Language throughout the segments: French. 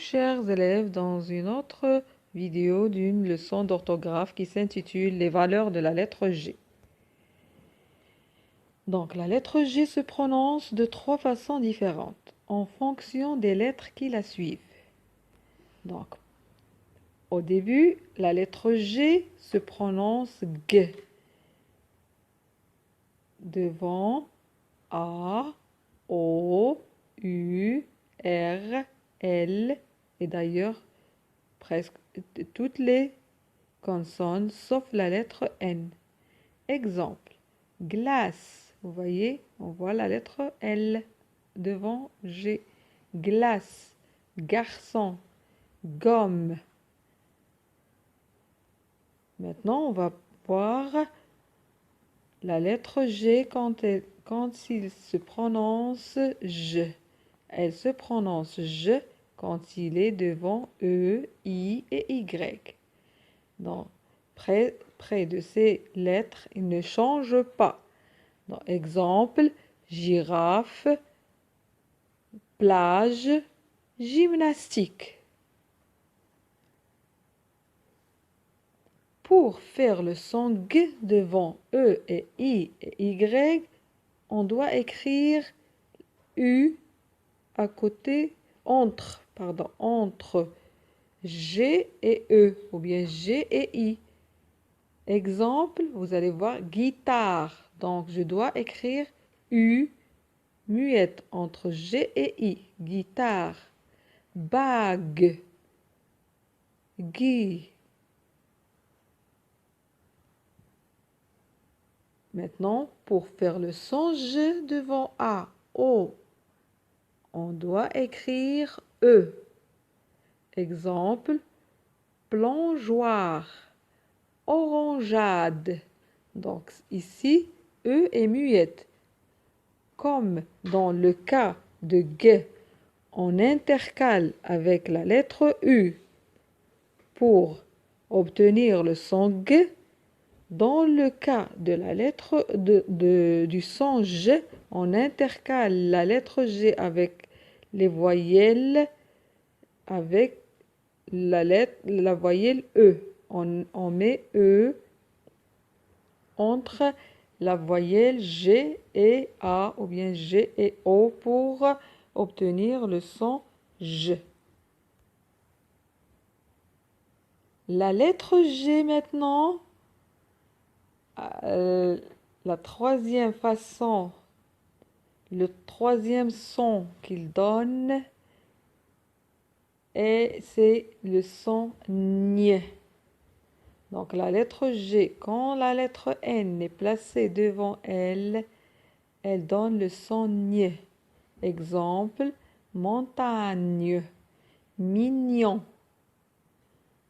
chers élèves, dans une autre vidéo d'une leçon d'orthographe qui s'intitule Les valeurs de la lettre G. Donc, la lettre G se prononce de 3 façons différentes en fonction des lettres qui la suivent. Donc, au début, la lettre G se prononce G. Devant A, O, U, R, L, et d'ailleurs presque toutes les consonnes sauf la lettre N. Exemple, glace. Vous voyez, on voit la lettre L devant G. Glace, garçon, gomme. Maintenant, on va voir la lettre G quand il se prononce J. Elle se prononce J quand il est devant E, I et Y. Donc, près de ces lettres, il ne change pas. Donc, exemple, girafe, plage, gymnastique. Pour faire le son G devant E et I et Y, on doit écrire U à côté, entre G et E, ou bien G et I. Exemple, vous allez voir guitare. Donc, je dois écrire U muette entre G et I. Guitare. Bague. Gui. Maintenant, pour faire le son G devant A, O, on doit écrire E. Exemple, plongeoir, orangeade. Donc ici, E est muette. Comme dans le cas de G, on intercale avec la lettre U pour obtenir le son G. Dans le cas de la lettre du son G, on intercale la lettre G avec les voyelles, avec la voyelle E. On met E entre la voyelle G et A ou bien G et O pour obtenir le son J. La lettre G maintenant, la troisième façon, le troisième son qu'il donne, c'est le son N. Donc la lettre G, quand la lettre N est placée devant elle, elle donne le son N. Exemple, montagne, mignon.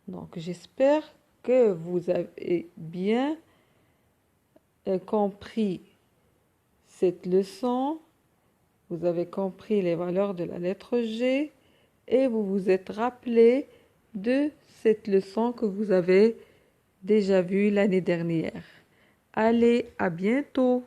Donc j'espère que vous avez bien compris cette leçon. Vous avez compris les valeurs de la lettre G et vous vous êtes rappelé de cette leçon que vous avez déjà vue l'année dernière. Allez, à bientôt!